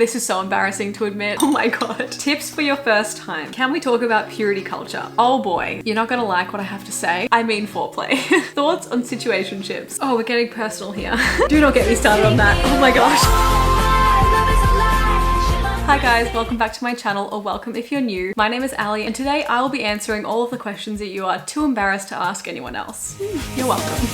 This is so embarrassing to admit. Oh my god. Tips for your first time. Can we talk about purity culture? Oh boy, you're not gonna like what I have to say. I mean foreplay. Thoughts on situationships? Oh, we're getting personal here. Do not get me started on that. Oh my gosh. Hi guys, welcome back to my channel, or welcome if you're new. My name is Ali, and today I will be answering all of the questions that you are too embarrassed to ask anyone else. You're welcome.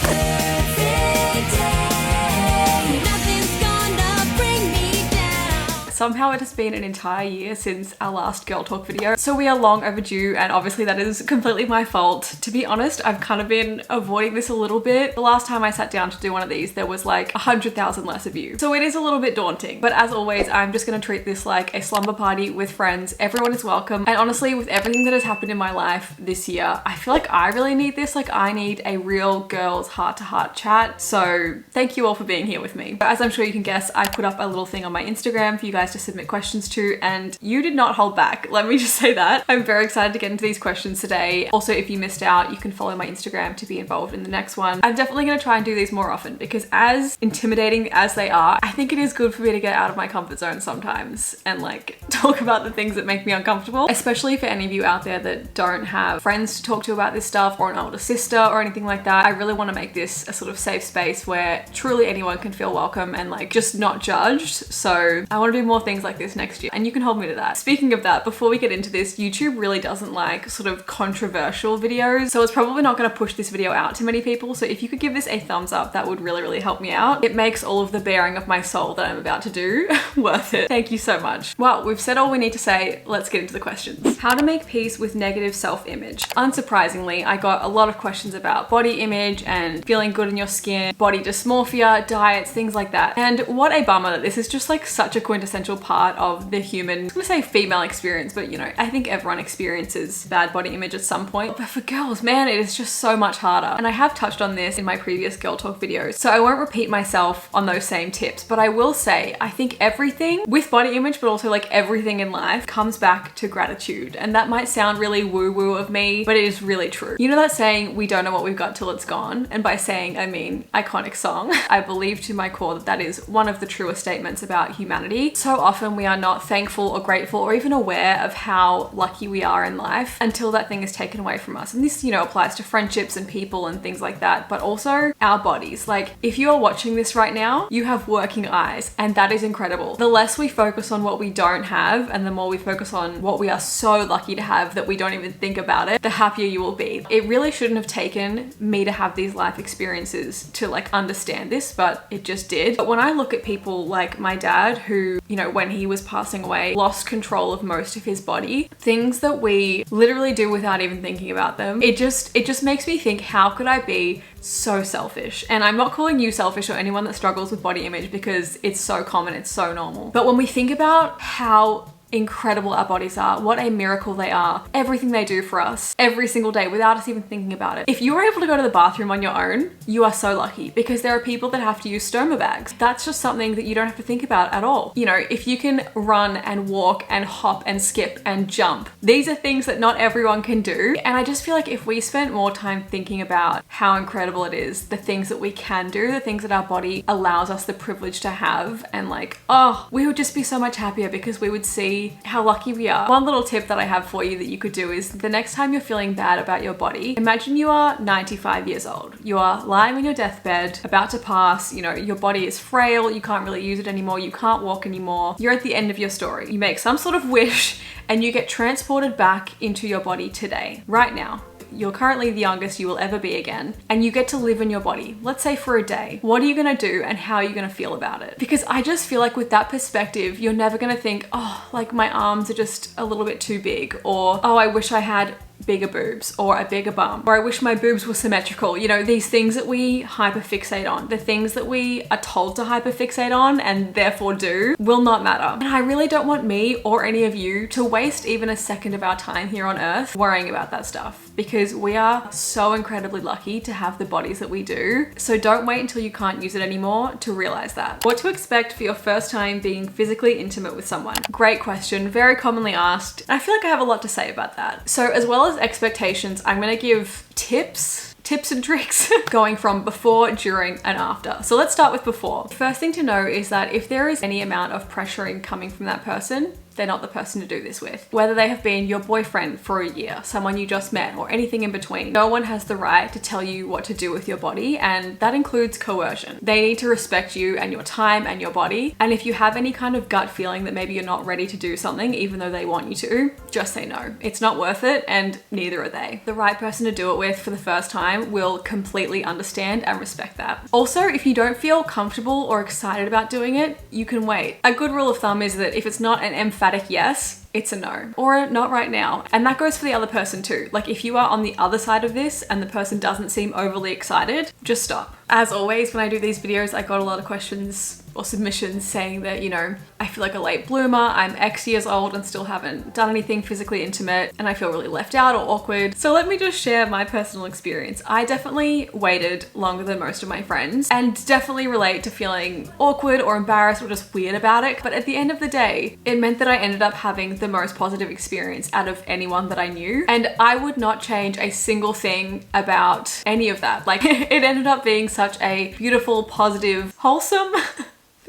Somehow it has been an entire year since our last girl talk video, so we are long overdue, and obviously that is completely my fault. To be honest, I've kind of been avoiding this a little bit. The last time I sat down to do one of these, there was like 100,000 less of you. So it is a little bit daunting, but as always, I'm just gonna treat this like a slumber party with friends. Everyone is welcome. And honestly, with everything that has happened in my life this year, I feel like I really need this. Like I need a real girls heart-to-heart chat. So thank you all for being here with me. But as I'm sure you can guess, I put up a little thing on my Instagram for you guys to submit questions to, and you did not hold back. Let me just say that. I'm very excited to get into these questions today. Also, if you missed out, you can follow my Instagram to be involved in the next one. I'm definitely going to try and do these more often because as intimidating as they are, I think it is good for me to get out of my comfort zone sometimes and like talk about the things that make me uncomfortable, especially for any of you out there that don't have friends to talk to about this stuff or an older sister or anything like that. I really want to make this a sort of safe space where truly anyone can feel welcome and like just not judged. So I want to do more things like this next year, and you can hold me to that. Speaking of that, before we get into this, YouTube really doesn't like sort of controversial videos, so it's probably not going to push this video out to many people. So if you could give this a thumbs up, that would really help me out. It makes all of the bearing of my soul that I'm about to do worth it. Thank you so much. Well, we've said all we need to say. Let's get into the questions. How to make peace with negative self-image. Unsurprisingly, I got a lot of questions about body image and feeling good in your skin, body dysmorphia, diets, things like that. And what a bummer that this is just like such a quintessential part of the human, I'm gonna say female experience, but you know, I think everyone experiences bad body image at some point. But for girls, man, it is just so much harder. And I have touched on this in my previous girl talk videos, so I won't repeat myself on those same tips, but I will say, I think everything with body image, but also like everything in life comes back to gratitude. And that might sound really woo-woo of me, but it is really true. You know that saying, we don't know what we've got till it's gone? And by saying, I mean iconic song. I believe to my core that that is one of the truest statements about humanity. So often we are not thankful or grateful or even aware of how lucky we are in life until that thing is taken away from us. And this, you know, applies to friendships and people and things like that, but also our bodies. Like if you are watching this right now, you have working eyes, and that is incredible. The less we focus on what we don't have and the more we focus on what we are so lucky to have that we don't even think about it, the happier you will be. It really shouldn't have taken me to have these life experiences to like understand this, but it just did. But when I look at people like my dad, who, you know, when he was passing away, lost control of most of his body, things that we literally do without even thinking about them, it just makes me think, how could I be so selfish? And I'm not calling you selfish or anyone that struggles with body image because it's so common, it's so normal. But when we think about how incredible our bodies are, what a miracle they are, everything they do for us every single day without us even thinking about it. If you are able to go to the bathroom on your own, you are so lucky, because there are people that have to use stoma bags. That's just something that you don't have to think about at all. You know, if you can run and walk and hop and skip and jump, these are things that not everyone can do. And I just feel like if we spent more time thinking about how incredible it is, the things that we can do, the things that our body allows us the privilege to have, and like, oh, we would just be so much happier because we would see how lucky we are. One little tip that I have for you that you could do is the next time you're feeling bad about your body, imagine you are 95 years old. You are lying on your deathbed, about to pass, you know, your body is frail, you can't really use it anymore, you can't walk anymore. You're at the end of your story. You make some sort of wish and you get transported back into your body today, right now. You're currently the youngest you will ever be again, and you get to live in your body, let's say for a day. What are you gonna do and how are you gonna feel about it? Because I just feel like with that perspective, you're never gonna think, oh, like my arms are just a little bit too big, or oh, I wish I had bigger boobs or a bigger bum, or I wish my boobs were symmetrical. You know, these things that we hyperfixate on, the things that we are told to hyperfixate on and therefore do, will not matter. And I really don't want me or any of you to waste even a second of our time here on earth worrying about that stuff, because we are so incredibly lucky to have the bodies that we do. So don't wait until you can't use it anymore to realize that. What to expect for your first time being physically intimate with someone? Great question, very commonly asked. I feel like I have a lot to say about that. So as well as expectations, I'm gonna give tips tips and tricks going from before, during, and after. So let's start with before. The first thing to know is that if there is any amount of pressuring coming from that person, they're not the person to do this with. Whether they have been your boyfriend for a year, someone you just met, or anything in between, no one has the right to tell you what to do with your body, and that includes coercion. They need to respect you and your time and your body, and if you have any kind of gut feeling that maybe you're not ready to do something even though they want you to, just say no. It's not worth it, and neither are they. The right person to do it with for the first time will completely understand and respect that. Also, if you don't feel comfortable or excited about doing it, you can wait. A good rule of thumb is that if it's not an emphatic yes, it's a no, or not right now. And that goes for the other person too. Like if you are on the other side of this and the person doesn't seem overly excited, just stop. As always, when I do these videos, I got a lot of questions or submissions saying that, you know, I feel like a late bloomer, I'm X years old and still haven't done anything physically intimate, and I feel really left out or awkward. So let me just share my personal experience. I definitely waited longer than most of my friends, and definitely relate to feeling awkward or embarrassed or just weird about it. But at the end of the day, it meant that I ended up having the most positive experience out of anyone that I knew. And I would not change a single thing about any of that. Like it ended up being such a beautiful, positive, wholesome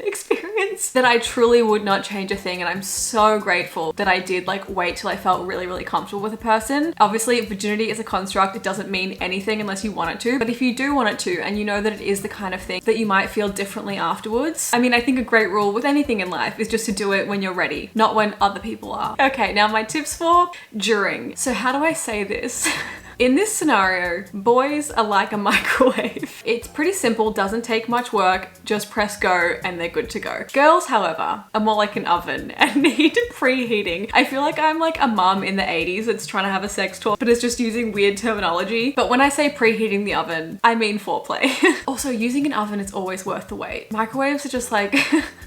experience that I truly would not change a thing, and I'm so grateful that I did like wait till I felt really, really comfortable with a person. Obviously, virginity is a construct. It doesn't mean anything unless you want it to, but if you do want it to and you know that it is the kind of thing that you might feel differently afterwards, I mean, I think a great rule with anything in life is just to do it when you're ready, not when other people are. Okay, now my tips for during. So how do I say this? In this scenario, boys are like a microwave. It's pretty simple, doesn't take much work, just press go and they're good to go. Girls, however, are more like an oven and need preheating. I feel like I'm like a mum in the 80s that's trying to have a sex talk, but is just using weird terminology. But when I say preheating the oven, I mean foreplay. Also, using an oven is always worth the wait. Microwaves are just like,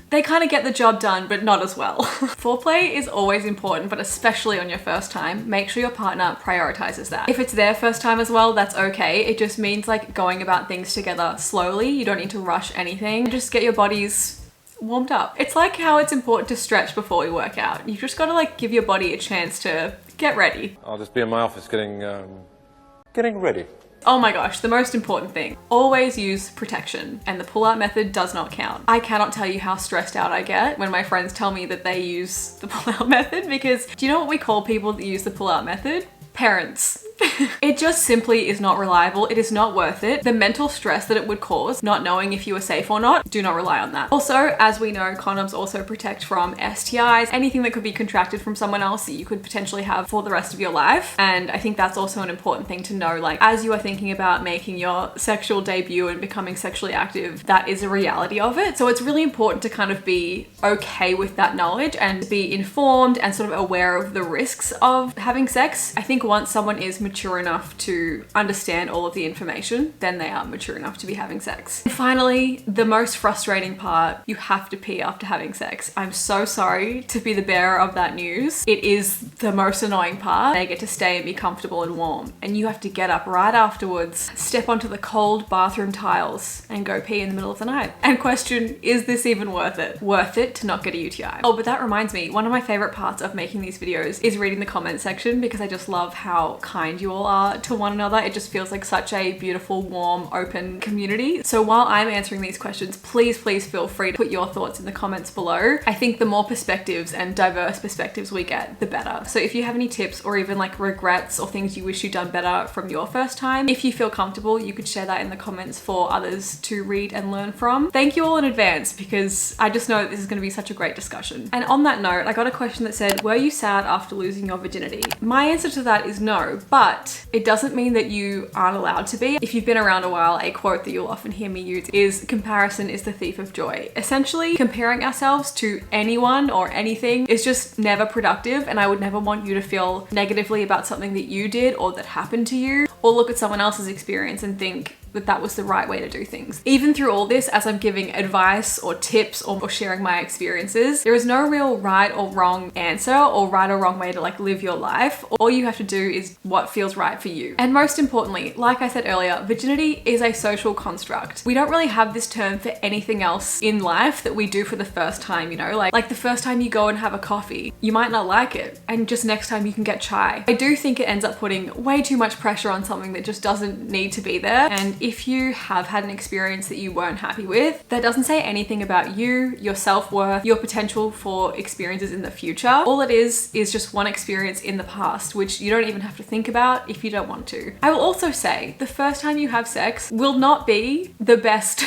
they kind of get the job done, but not as well. Foreplay is always important, but especially on your first time, make sure your partner prioritizes that. If it's their first time as well, that's okay. It just means like going about things together slowly. You don't need to rush anything. Just get your bodies warmed up. It's like how it's important to stretch before we work out. You've just got to like give your body a chance to get ready. I'll just be in my office getting ready. Oh my gosh, the most important thing. Always use protection, and the pull-out method does not count. I cannot tell you how stressed out I get when my friends tell me that they use the pull-out method, because do you know what we call people that use the pull-out method? Parents. It just simply is not reliable. It is not worth it. The mental stress that it would cause, not knowing if you are safe or not, do not rely on that. Also, as we know, condoms also protect from STIs, anything that could be contracted from someone else that you could potentially have for the rest of your life. And I think that's also an important thing to know. Like, as you are thinking about making your sexual debut and becoming sexually active, that is a reality of it. So it's really important to kind of be okay with that knowledge and be informed and sort of aware of the risks of having sex. I think once someone is mature enough to understand all of the information, then they are mature enough to be having sex. And finally, the most frustrating part, you have to pee after having sex. I'm so sorry to be the bearer of that news. It is the most annoying part. They get to stay and be comfortable and warm, and you have to get up right afterwards, step onto the cold bathroom tiles and go pee in the middle of the night and question, is this even worth it? Worth it to not get a UTI? Oh, but that reminds me, one of my favorite parts of making these videos is reading the comment section, because I just love how kind you all are to one another. It just feels like such a beautiful, warm, open community. So while I'm answering these questions, please feel free to put your thoughts in the comments below. I think the more perspectives and diverse perspectives we get, the better. So if you have any tips or even like regrets or things you wish you'd done better from your first time, if you feel comfortable, you could share that in the comments for others to read and learn from. Thank you all in advance, because I just know this is going to be such a great discussion. And on that note, I got a question that said, were you sad after losing your virginity? My answer to that is no, but it doesn't mean that you aren't allowed to be. If you've been around a while, a quote that you'll often hear me use is, comparison is the thief of joy. Essentially, comparing ourselves to anyone or anything is just never productive, and I would never want you to feel negatively about something that you did or that happened to you, or look at someone else's experience and think that that was the right way to do things. Even through all this, as I'm giving advice or tips or sharing my experiences, there is no real right or wrong answer or right or wrong way to like live your life. All you have to do is what feels right for you. And most importantly, like I said earlier, virginity is a social construct. We don't really have this term for anything else in life that we do for the first time, you know, like the first time you go and have a coffee, you might not like it, and just next time you can get chai. I do think it ends up putting way too much pressure on something that just doesn't need to be there. And if you have had an experience that you weren't happy with, that doesn't say anything about you, your self-worth, your potential for experiences in the future. All it is just one experience in the past, which you don't even have to think about if you don't want to. I will also say the first time you have sex will not be the best.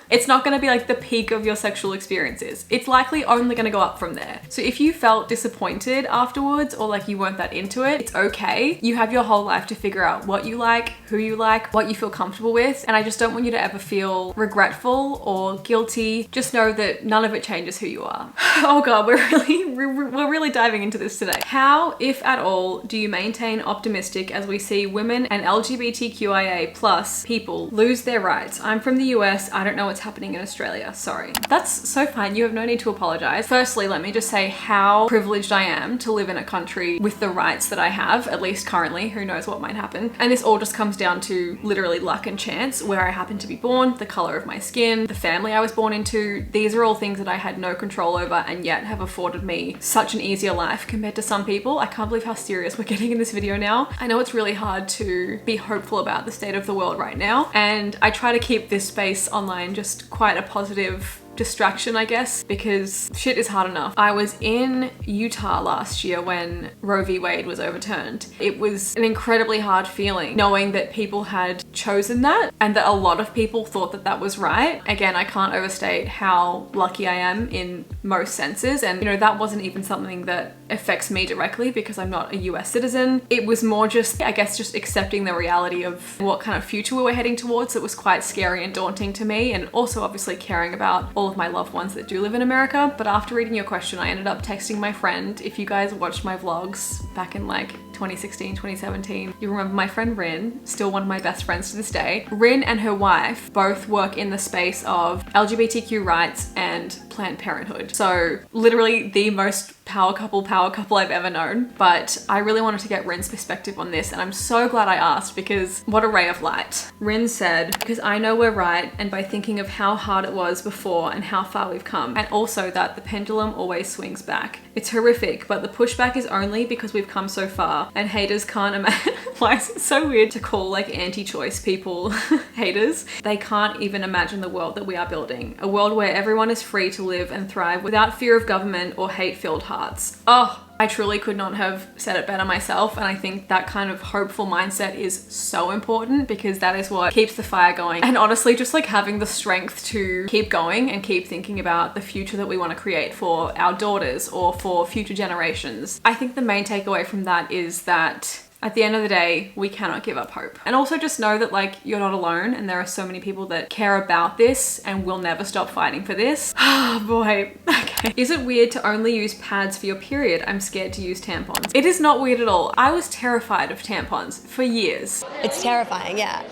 It's not going to be like the peak of your sexual experiences. It's likely only going to go up from there. So if you felt disappointed afterwards or like you weren't that into it, it's okay. You have your whole life to figure out what you like, who you like, what you feel comfortable with. And I just don't want you to ever feel regretful or guilty. Just know that none of it changes who you are. Oh God, we're really diving into this today. How, if at all, do you maintain optimistic as we see women and LGBTQIA plus people lose their rights? I'm from the US. I don't know what's happening in Australia. Sorry. That's so fine. You have no need to apologize. Firstly, let me just say how privileged I am to live in a country with the rights that I have, at least currently. Who knows what might happen. And this all just comes down to literally luck and chance, where I happen to be born, the color of my skin, the family I was born into. These are all things that I had no control over and yet have afforded me such an easier life compared to some people. I can't believe how serious we're getting in this video now. I know it's really hard to be hopeful about the state of the world right now, and I try to keep this space online just quite a positive distraction, I guess, because shit is hard enough. I was in Utah last year when Roe v. Wade was overturned. It was an incredibly hard feeling knowing that people had chosen that and that a lot of people thought that that was right. Again, I can't overstate how lucky I am in most senses, and you know, that wasn't even something that affects me directly because I'm not a US citizen. It was more just, I guess, just accepting the reality of what kind of future we were heading towards. It was quite scary and daunting to me, and also obviously caring about all of my loved ones that do live in America. But after reading your question, I ended up texting my friend. If you guys watched my vlogs back in like 2016, 2017, you remember my friend Rin, still one of my best friends to this day. Rin and her wife both work in the space of LGBTQ rights and Planned Parenthood. So literally the most power couple I've ever known. But I really wanted to get Rin's perspective on this, and I'm so glad I asked because what a ray of light. Rin said, because I know we're right, and by thinking of how hard it was before and how far we've come, and also that the pendulum always swings back. It's horrific, but the pushback is only because we've come so far, and haters can't imagine. Why is it so weird to call like anti-choice people haters? They can't even imagine the world that we are building. A world where everyone is free to live and thrive without fear of government or hate-filled hearts. Oh, I truly could not have said it better myself, and I think that kind of hopeful mindset is so important because that is what keeps the fire going. And honestly, just like having the strength to keep going and keep thinking about the future that we want to create for our daughters or for future generations. I think the main takeaway from that is that at the end of the day, we cannot give up hope. And also just know that like you're not alone, and there are so many people that care about this and will never stop fighting for this. Oh boy. Okay. Is it weird to only use pads for your period? I'm scared to use tampons. It is not weird at all. I was terrified of tampons for years. It's terrifying, yeah.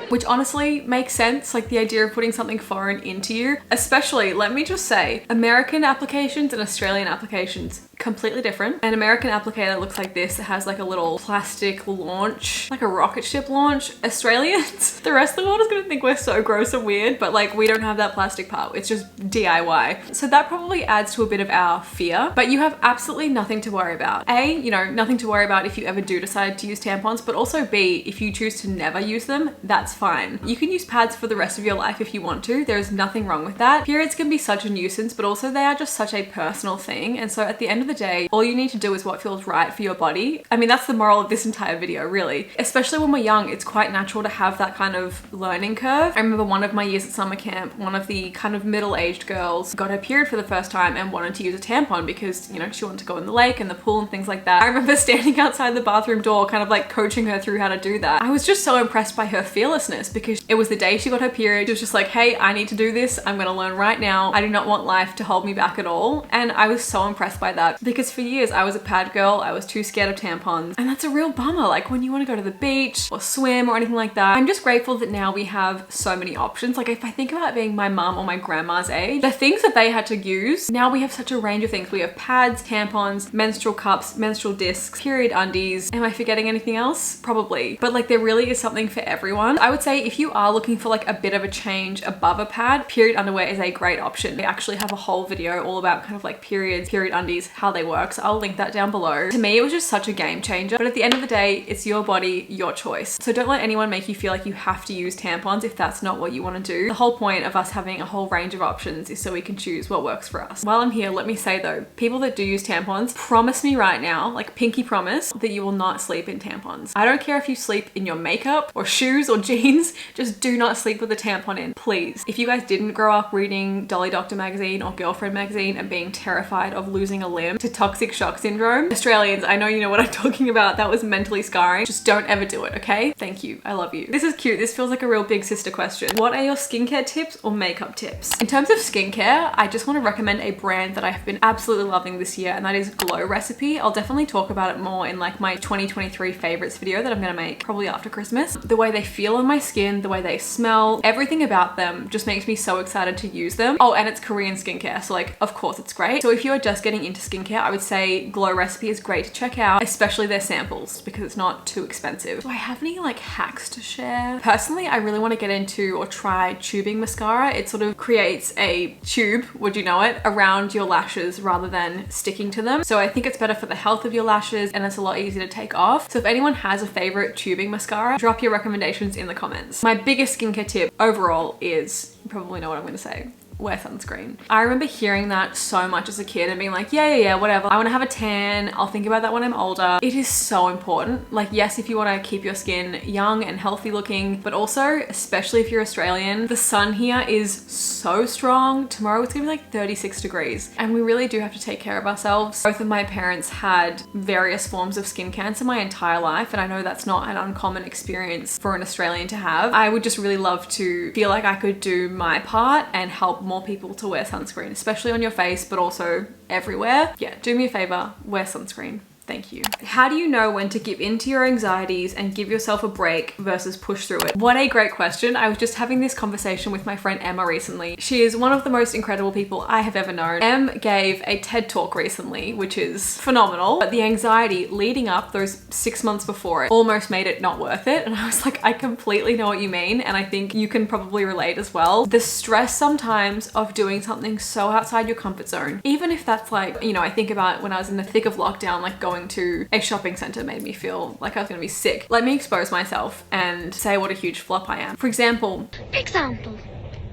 Which honestly makes sense, like the idea of putting something foreign into you. Especially, let me just say, American applications and Australian applications, completely different. An American applicator looks like this. It has like a little plastic launch, like a rocket ship launch. Australians, the rest of the world is gonna think we're so gross and weird, but like we don't have that plastic part. It's just DIY. So that probably adds to a bit of our fear, but you have absolutely nothing to worry about. A, you know, nothing to worry about if you ever do decide to use tampons, but also B, if you choose to never use them, that's fine. You can use pads for the rest of your life if you want to. There's nothing wrong with that. Periods can be such a nuisance, but also they are just such a personal thing. And so at the end of the day, all you need to do is what feels right for your body. I mean, that's the moral of this entire video, really. Especially when we're young, it's quite natural to have that kind of learning curve. I remember one of my years at summer camp, one of the kind of middle-aged girls got her period for the first time and wanted to use a tampon because, you know, she wanted to go in the lake and the pool and things like that. I remember standing outside the bathroom door, kind of like coaching her through how to do that. I was just so impressed by her fearlessness because it was the day she got her period. She was just like, hey, I need to do this. I'm gonna learn right now. I do not want life to hold me back at all. And I was so impressed by that. because for years I was a pad girl. I was too scared of tampons, and that's a real bummer. Like when you want to go to the beach or swim or anything like that. I'm just grateful that now we have so many options. Like if I think about being my mum or my grandma's age, the things that they had to use, now we have such a range of things. We have pads, tampons, menstrual cups, menstrual discs, period undies. Am I forgetting anything else? Probably. But like there really is something for everyone. I would say if you are looking for like a bit of a change above a pad, period underwear is a great option. I actually have a whole video all about kind of like periods, period undies, how they work. So I'll link that down below. To me, it was just such a game changer. But at the end of the day, it's your body, your choice. So don't let anyone make you feel like you have to use tampons if that's not what you want to do. The whole point of us having a whole range of options is so we can choose what works for us. While I'm here, let me say though, people that do use tampons, promise me right now, like pinky promise, that you will not sleep in tampons. I don't care if you sleep in your makeup or shoes or jeans, just do not sleep with a tampon in, please. If you guys didn't grow up reading Dolly Doctor magazine or Girlfriend magazine and being terrified of losing a limb to toxic shock syndrome, Australians, I know you know what I'm talking about. That was mentally scarring. Just don't ever do it, okay? Thank you. I love you. This is cute. This feels like a real big sister question. What are your skincare tips or makeup tips? In terms of skincare, I just want to recommend a brand that I have been absolutely loving this year, and that is Glow Recipe. I'll definitely talk about it more in like my 2023 favorites video that I'm gonna make probably after Christmas. The way they feel on my skin, the way they smell, everything about them just makes me so excited to use them. Oh, and it's Korean skincare, so like of course it's great. So if you're just getting into skincare, I would say Glow Recipe is great to check out, especially their samples because it's not too expensive. Do I have any like hacks to share? Personally, I really want to get into or try tubing mascara. It sort of creates a tube, would you know it, around your lashes rather than sticking to them. So I think it's better for the health of your lashes and it's a lot easier to take off. So if anyone has a favorite tubing mascara, drop your recommendations in the comments. My biggest skincare tip overall is, you probably know what I'm going to say, wear sunscreen. I remember hearing that so much as a kid and being like, yeah, whatever. I want to have a tan. I'll think about that when I'm older. It is so important. Like, yes, if you want to keep your skin young and healthy looking, but also, especially if you're Australian, the sun here is so strong. Tomorrow it's gonna be like 36 degrees and we really do have to take care of ourselves. Both of my parents had various forms of skin cancer my entire life, and I know that's not an uncommon experience for an Australian to have. I would just really love to feel like I could do my part and help more people to wear sunscreen, especially on your face, but also everywhere. Yeah, do me a favor, wear sunscreen. Thank you. How do you know when to give in to your anxieties and give yourself a break versus push through it? What a great question. I was just having this conversation with my friend Emma recently. She is one of the most incredible people I have ever known. Em gave a TED talk recently, which is phenomenal, but the anxiety leading up those 6 months before it almost made it not worth it. And I was like, I completely know what you mean. And I think you can probably relate as well. The stress sometimes of doing something so outside your comfort zone, even if that's like, you know, I think about when I was in the thick of lockdown, like going to a shopping center made me feel like I was gonna be sick. Let me expose myself and say what a huge flop I am. For example,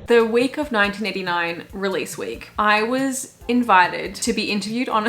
the week of 1989 release week, I was invited to be interviewed on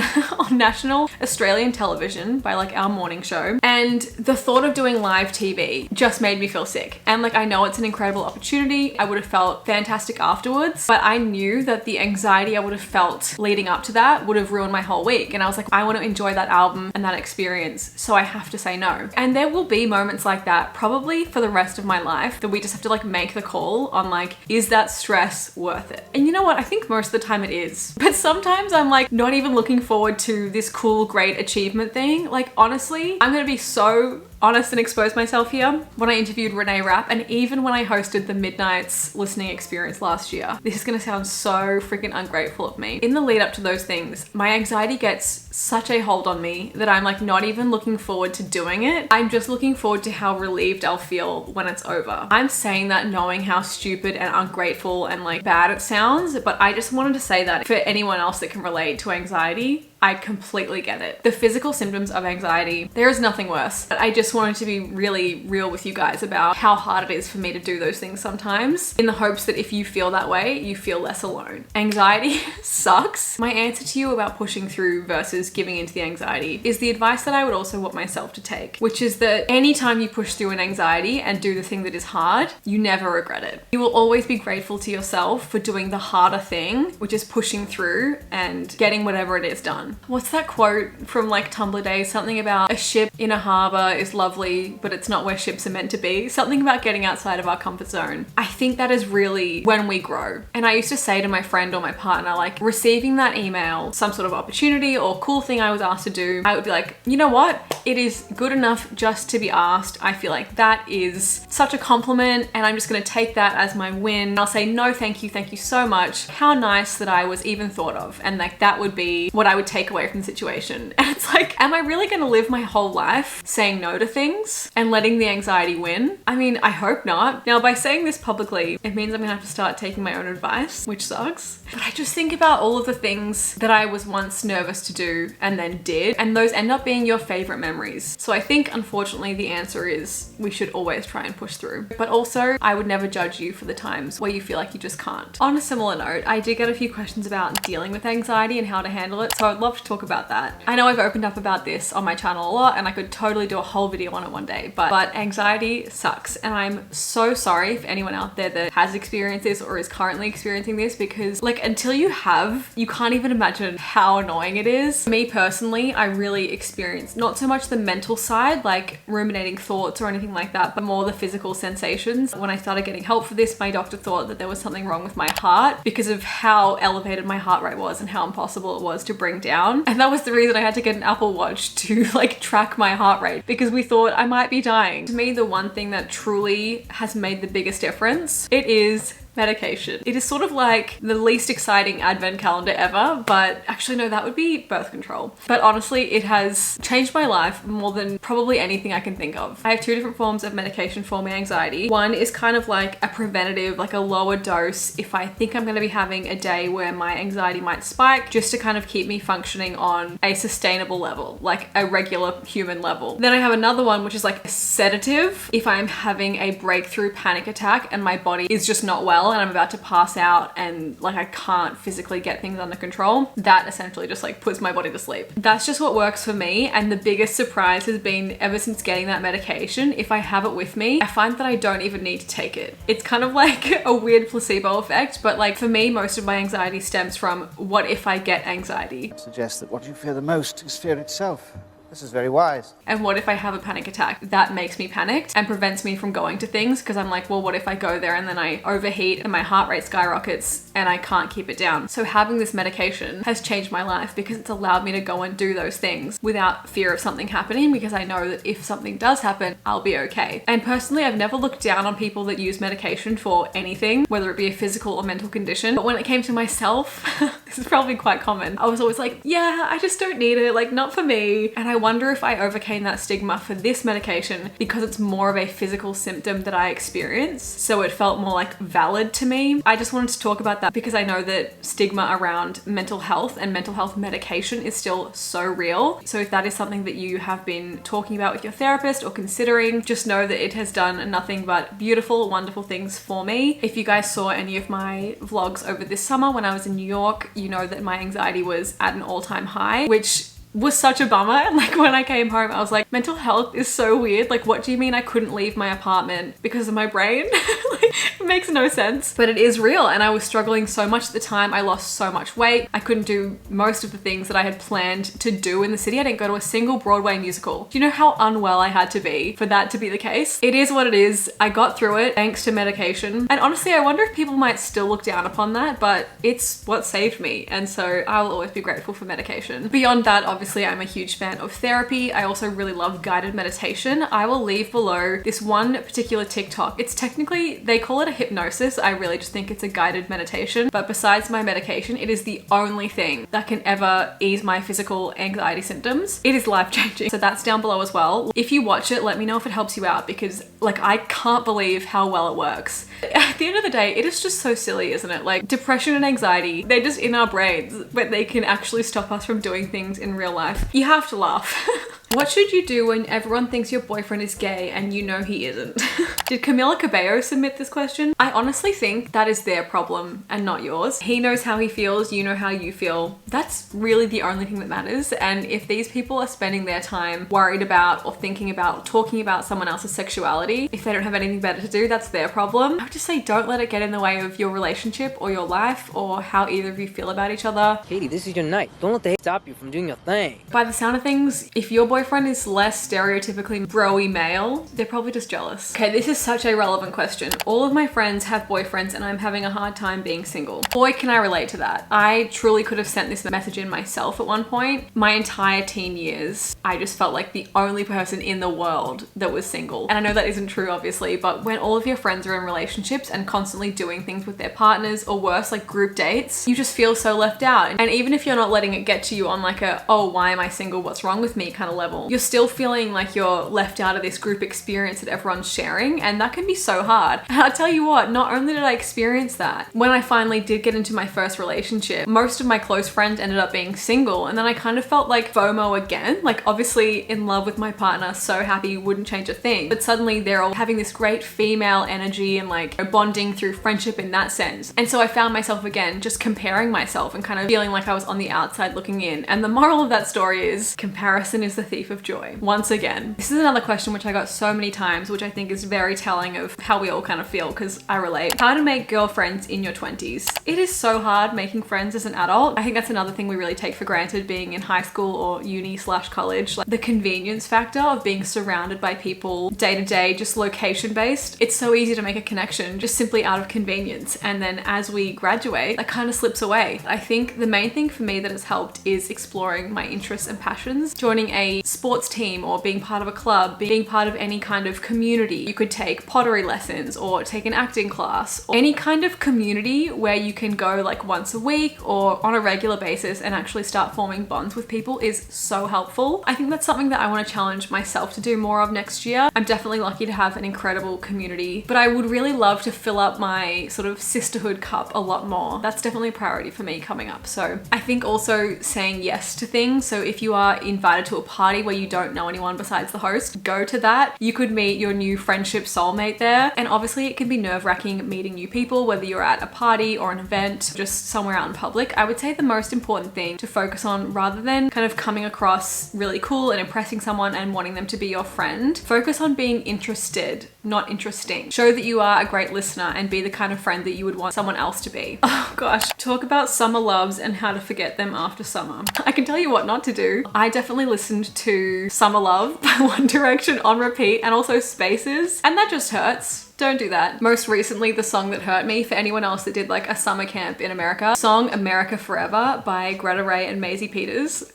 national Australian television by like our morning show, and the thought of doing live TV just made me feel sick. And like, I know it's an incredible opportunity, I would have felt fantastic afterwards, but I knew that the anxiety I would have felt leading up to that would have ruined my whole week. And I was like, I want to enjoy that album and that experience, so I have to say no. And there will be moments like that probably for the rest of my life that we just have to like make the call on like, is that stress worth it? And you know what, I think most of the time it is, but sometimes I'm like not even looking forward to this cool, great achievement thing. Like honestly, I'm gonna be so honest and expose myself here. When I interviewed Renee Rapp, and even when I hosted the Midnights listening experience last year, this is gonna sound so freaking ungrateful of me. In the lead up to those things, my anxiety gets such a hold on me that I'm like not even looking forward to doing it. I'm just looking forward to how relieved I'll feel when it's over. I'm saying that knowing how stupid and ungrateful and like bad it sounds, but I just wanted to say that for anyone else that can relate to anxiety, I completely get it. The physical symptoms of anxiety, there is nothing worse. But I just wanted to be really real with you guys about how hard it is for me to do those things sometimes, in the hopes that if you feel that way, you feel less alone. Anxiety sucks. My answer to you about pushing through versus giving into the anxiety is the advice that I would also want myself to take, which is that anytime you push through an anxiety and do the thing that is hard, you never regret it. You will always be grateful to yourself for doing the harder thing, which is pushing through and getting whatever it is done. down. What's that quote from like Tumblr days? Something about a ship in a harbor is lovely, but it's not where ships are meant to be. Something about getting outside of our comfort zone. I think that is really when we grow. And I used to say to my friend or my partner, like receiving that email, some sort of opportunity or cool thing I was asked to do, I would be like, you know what? It is good enough just to be asked. I feel like that is such a compliment and I'm just gonna take that as my win. I'll say, no, thank you so much. How nice that I was even thought of. And like that would be what I would take away from the situation. And it's like, am I really gonna live my whole life saying no to things and letting the anxiety win? I mean, I hope not. Now, by saying this publicly, it means I'm gonna have to start taking my own advice, which sucks. But I just think about all of the things that I was once nervous to do and then did, and those end up being your favorite memories. So I think, unfortunately, the answer is we should always try and push through. But also, I would never judge you for the times where you feel like you just can't. On a similar note, I did get a few questions about dealing with anxiety and how to handle it, so I'd love to talk about that. I know I've opened up about this on my channel a lot, and I could totally do a whole video on it one day, but anxiety sucks, and I'm so sorry for anyone out there that has experienced this or is currently experiencing this, because like until you have, you can't even imagine how annoying it is. Me personally, I really experienced not so much the mental side, like ruminating thoughts or anything like that, but more the physical sensations. When I started getting help for this, my doctor thought that there was something wrong with my heart because of how elevated my heart rate was and how impossible it was to bring down. And that was the reason I had to get an Apple Watch to like track my heart rate, because we thought I might be dying. To me, the one thing that truly has made the biggest difference, it is medication. It is sort of like the least exciting advent calendar ever, but actually no, that would be birth control. But honestly, it has changed my life more than probably anything I can think of. I have two different forms of medication for my anxiety. One is kind of like a preventative, like a lower dose if I think I'm going to be having a day where my anxiety might spike, just to kind of keep me functioning on a sustainable level, like a regular human level. Then I have another one, which is like a sedative if I'm having a breakthrough panic attack and my body is just not well and I'm about to pass out and like I can't physically get things under control. That essentially just like puts my body to sleep. That's just what works for me, and the biggest surprise has been ever since getting that medication, if I have it with me, I find that I don't even need to take it. It's kind of like a weird placebo effect, but like for me, most of my anxiety stems from what if I get anxiety. Suggests that what you fear the most is fear itself. This is very wise. And what if I have a panic attack? That makes me panicked and prevents me from going to things, because I'm like, well, what if I go there and then I overheat and my heart rate skyrockets and I can't keep it down? So having this medication has changed my life because it's allowed me to go and do those things without fear of something happening, because I know that if something does happen, I'll be okay. And personally, I've never looked down on people that use medication for anything, whether it be a physical or mental condition. But when it came to myself, this is probably quite common. I was always like, yeah, I just don't need it, like not for me. And I wonder if I overcame that stigma for this medication because it's more of a physical symptom that I experience, so it felt more like valid to me. I just wanted to talk about that because I know that stigma around mental health and mental health medication is still so real. So if that is something that you have been talking about with your therapist or considering, just know that it has done nothing but beautiful, wonderful things for me. If you guys saw any of my vlogs over this summer when I was in New York, you know that my anxiety was at an all-time high, which was such a bummer. Like when I came home, I was like, mental health is so weird. Like, what do you mean I couldn't leave my apartment because of my brain? Like, it makes no sense, but it is real. And I was struggling so much at the time. I lost so much weight. I couldn't do most of the things that I had planned to do in the city. I didn't go to a single Broadway musical. Do you know how unwell I had to be for that to be the case? It is what it is. I got through it thanks to medication. And honestly, I wonder if people might still look down upon that, but it's what saved me. And so I'll always be grateful for medication. Beyond that, obviously, I'm a huge fan of therapy. I also really love guided meditation. I will leave below this one particular TikTok. It's technically, they call it a hypnosis. I really just think it's a guided meditation. But besides my medication, it is the only thing that can ever ease my physical anxiety symptoms. It is life-changing. So that's down below as well. If you watch it, let me know if it helps you out, because like I can't believe how well it works. At the end of the day, it is just so silly, isn't it? Like depression and anxiety, they're just in our brains, but they can actually stop us from doing things in real life. You have to laugh. What should you do when everyone thinks your boyfriend is gay and you know he isn't? Did Camila Cabello submit this question? I honestly think that is their problem and not yours. He knows how he feels, you know how you feel. That's really the only thing that matters. And if these people are spending their time worried about or thinking about talking about someone else's sexuality, if they don't have anything better to do, that's their problem. I would just say don't let it get in the way of your relationship or your life or how either of you feel about each other. Katie, this is your night. Don't let the hate stop you from doing your thing. By the sound of things, if your boyfriend is less stereotypically bro-y male, they're probably just jealous. Okay, this is such a relevant question. All of my friends have boyfriends and I'm having a hard time being single. Boy, can I relate to that. I truly could have sent this message in myself at one point. My entire teen years, I just felt like the only person in the world that was single. And I know that isn't true, obviously, but when all of your friends are in relationships and constantly doing things with their partners, or worse, like group dates, you just feel so left out. And even if you're not letting it get to you on like a, oh, why am I single? What's wrong with me kind of level, you're still feeling like you're left out of this group experience that everyone's sharing. And that can be so hard. And I'll tell you what, not only did I experience that, when I finally did get into my first relationship, most of my close friends ended up being single. And then I kind of felt like FOMO again, like obviously in love with my partner, so happy, wouldn't change a thing. But suddenly they're all having this great female energy and like bonding through friendship in that sense. And so I found myself again, just comparing myself and kind of feeling like I was on the outside looking in. And the moral of that story is comparison is the thief of joy. Once again, this is another question which I got so many times, which I think is very telling of how we all kind of feel, because I relate. How to make girlfriends in your 20s. It is so hard making friends as an adult. I think that's another thing we really take for granted being in high school or uni/college. Like the convenience factor of being surrounded by people day to day, just location based. It's so easy to make a connection just simply out of convenience. And then as we graduate, that kind of slips away. I think the main thing for me that has helped is exploring my interests and passions, joining a sports team or being part of a club, being part of any kind of community. You could take pottery lessons or take an acting class, or any kind of community where you can go like once a week or on a regular basis and actually start forming bonds with people is so helpful. I think that's something that I want to challenge myself to do more of next year. I'm definitely lucky to have an incredible community, but I would really love to fill up my sort of sisterhood cup a lot more. That's definitely a priority for me coming up. So I think also saying yes to things. So if you are invited to a party where you don't know anyone besides the host, go to that. You could meet your new friendship soulmate there. And obviously it can be nerve-wracking meeting new people, whether you're at a party or an event, just somewhere out in public. I would say the most important thing to focus on, rather than kind of coming across really cool and impressing someone and wanting them to be your friend, focus on being interested, not interesting. Show that you are a great listener and be the kind of friend that you would want someone else to be. Oh gosh, talk about summer loves and how to forget them after summer. I can tell you what not to do. I definitely listened to Summer Love by One Direction on repeat, and also Spaces, and that just hurts. Don't do that. Most recently, the song that hurt me, for anyone else that did like a summer camp in America, song America Forever by Greta Ray and Maisie Peters.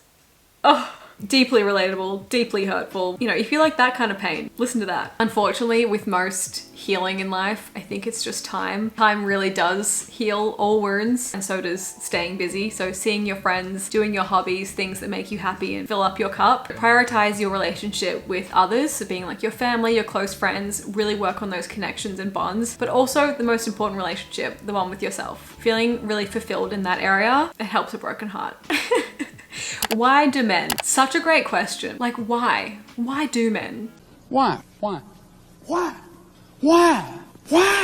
Oh, deeply relatable, deeply hurtful. You know, if you like that kind of pain, listen to that. Unfortunately, with most healing in life, I think it's just time. Time really does heal all wounds, and so does staying busy. So seeing your friends, doing your hobbies, things that make you happy and fill up your cup. Prioritize your relationship with others, so being like your family, your close friends, really work on those connections and bonds. But also the most important relationship, the one with yourself. Feeling really fulfilled in that area, it helps a broken heart. Why do men? Such a great question. Like, why? Why do men? Why?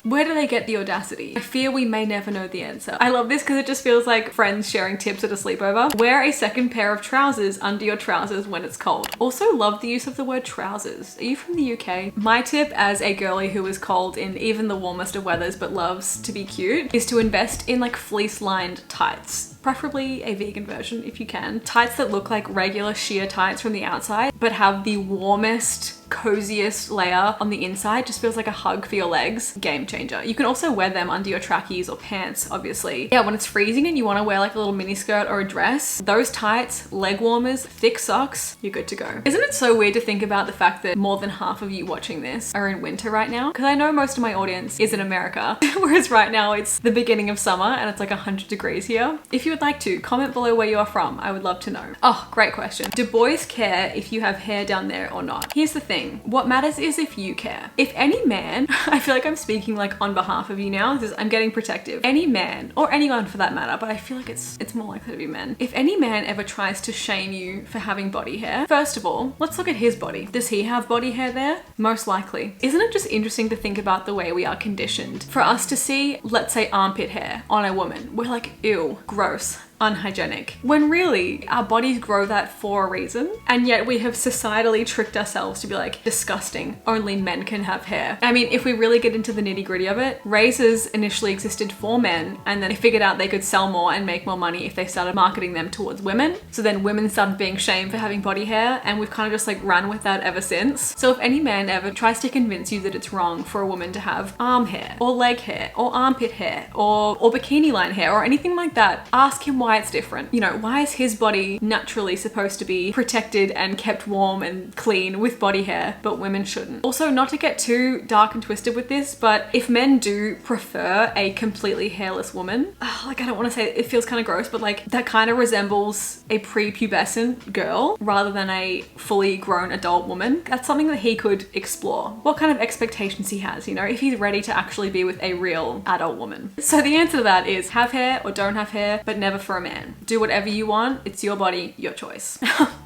Where do they get the audacity? I fear we may never know the answer. I love this because it just feels like friends sharing tips at a sleepover. Wear a second pair of trousers under your trousers when it's cold. Also love the use of the word trousers. Are you from the UK? My tip as a girly who is cold in even the warmest of weathers but loves to be cute is to invest in like fleece lined tights. Preferably a vegan version if you can. Tights that look like regular sheer tights from the outside but have the warmest, coziest layer on the inside. Just feels like a hug for your legs. Game changer. You can also wear them under your trackies or pants, obviously. Yeah, when it's freezing and you want to wear like a little mini skirt or a dress, those tights, leg warmers, thick socks, you're good to go. Isn't it so weird to think about the fact that more than half of you watching this are in winter right now? Because I know most of my audience is in America, whereas right now it's the beginning of summer and it's like 100 degrees here. If you would like to, comment below where you are from. I would love to know. Oh, great question. Do boys care if you have hair down there or not? Here's the thing. What matters is if you care. If any man, I feel like I'm speaking like on behalf of you now, because I'm getting protective. Any man, or anyone for that matter, but I feel like it's more likely to be men. If any man ever tries to shame you for having body hair, first of all, let's look at his body. Does he have body hair there? Most likely. Isn't it just interesting to think about the way we are conditioned? For us to see, let's say, armpit hair on a woman, we're like, ew, gross, unhygienic, when really our bodies grow that for a reason, and yet we have societally tricked ourselves to be like, disgusting, only men can have hair. I mean, if we really get into the nitty-gritty of it, razors initially existed for men, and then they figured out they could sell more and make more money if they started marketing them towards women. So then women started being shamed for having body hair, and we've kind of just like run with that ever since. So if any man ever tries to convince you that it's wrong for a woman to have arm hair or leg hair or armpit hair or bikini line hair or anything like that, ask him why it's different. You know, why is his body naturally supposed to be protected and kept warm and clean with body hair, but women shouldn't? Also, not to get too dark and twisted with this, but if men do prefer a completely hairless woman, like I don't want to say it feels kind of gross, but like that kind of resembles a prepubescent girl rather than a fully grown adult woman, that's something that he could explore. What kind of expectations he has, you know, if he's ready to actually be with a real adult woman. So the answer to that is have hair or don't have hair, but never for a man. Do whatever you want. It's your body, your choice.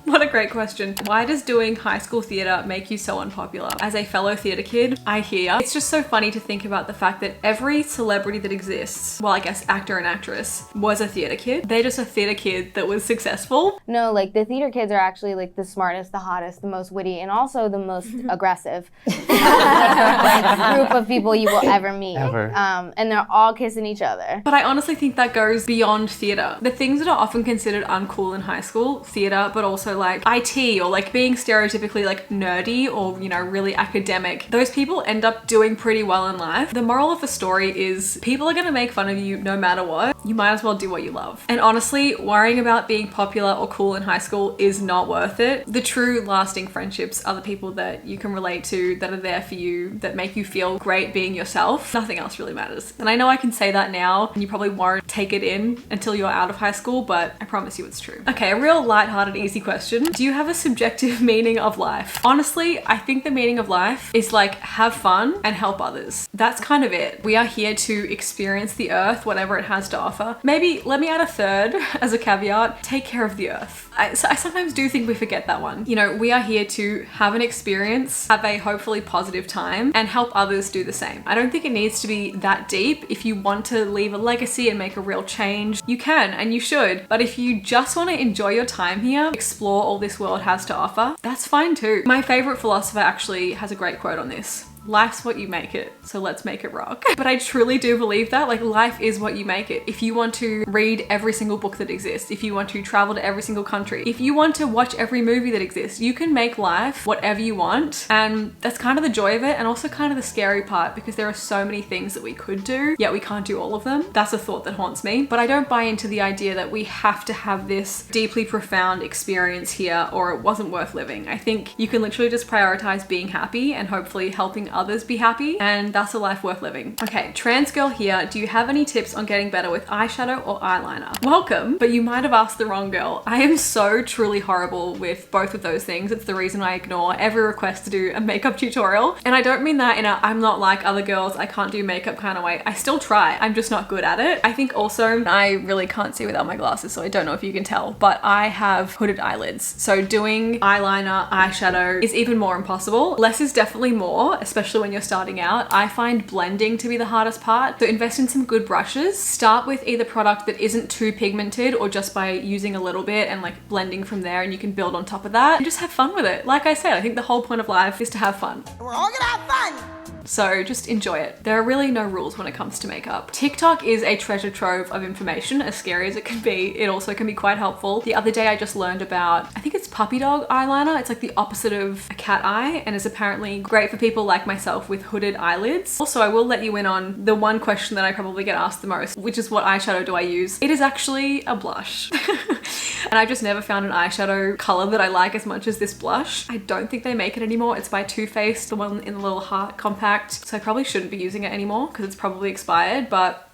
What a great question. Why does doing high school theater make you so unpopular? As a fellow theater kid, I hear it's just so funny to think about the fact that every celebrity that exists, well, I guess actor and actress, was a theater kid. They're just a theater kid that was successful. No, like the theater kids are actually like the smartest, the hottest, the most witty, and also the most aggressive like, group of people you will ever meet. And they're all kissing each other. But I honestly think that goes beyond theater. The things that are often considered uncool in high school, theater, but also like IT or like being stereotypically like nerdy or, you know, really academic, those people end up doing pretty well in life. The moral of the story is people are going to make fun of you no matter what. You might as well do what you love. And honestly, worrying about being popular or cool in high school is not worth it. The true lasting friendships are the people that you can relate to, that are there for you, that make you feel great being yourself. Nothing else really matters. And I know I can say that now and you probably won't take it in until you're out of high school, but I promise you it's true. Okay, a real lighthearted, easy question. Do you have a subjective meaning of life? Honestly, I think the meaning of life is like have fun and help others. That's kind of it. We are here to experience the earth, whatever it has to offer. Maybe let me add a third as a caveat, take care of the earth. I sometimes do think we forget that one. You know, we are here to have an experience, have a hopefully positive time, and help others do the same. I don't think it needs to be that deep. If you want to leave a legacy and make a real change, you can and you should. But if you just want to enjoy your time here, explore all this world has to offer, that's fine too. My favorite philosopher actually has a great quote on this. Life's what you make it, so let's make it rock. But I truly do believe that, like, life is what you make it. If you want to read every single book that exists, if you want to travel to every single country, if you want to watch every movie that exists, you can make life whatever you want. And that's kind of the joy of it, and also kind of the scary part, because there are so many things that we could do, yet we can't do all of them. That's a thought that haunts me. But I don't buy into the idea that we have to have this deeply profound experience here or it wasn't worth living. I think you can literally just prioritize being happy and hopefully helping others be happy, and that's a life worth living. Okay, trans girl here, do you have any tips on getting better with eyeshadow or eyeliner? Welcome, but you might have asked the wrong girl. I am so truly horrible with both of those things. It's the reason I ignore every request to do a makeup tutorial. And I don't mean that in a I'm not like other girls, I can't do makeup kind of way. I still try, I'm just not good at it. I think also I really can't see without my glasses, so I don't know if you can tell, but I have hooded eyelids. So doing eyeliner, eyeshadow is even more impossible. Less is definitely more, especially when you're starting out. I find blending to be the hardest part. So invest in some good brushes. Start with either product that isn't too pigmented or just by using a little bit and like blending from there, and you can build on top of that and just have fun with it. Like I said, I think the whole point of life is to have fun. We're all gonna have fun! So just enjoy it. There are really no rules when it comes to makeup. TikTok is a treasure trove of information, as scary as it can be. It also can be quite helpful. The other day I just learned about, I think it's puppy dog eyeliner. It's like the opposite of a cat eye and is apparently great for people like myself with hooded eyelids. Also, I will let you in on the one question that I probably get asked the most, which is what eyeshadow do I use? It is actually a blush. And I've just never found an eyeshadow color that I like as much as this blush. I don't think they make it anymore. It's by Too Faced, the one in the little heart compact. So I probably shouldn't be using it anymore because it's probably expired, but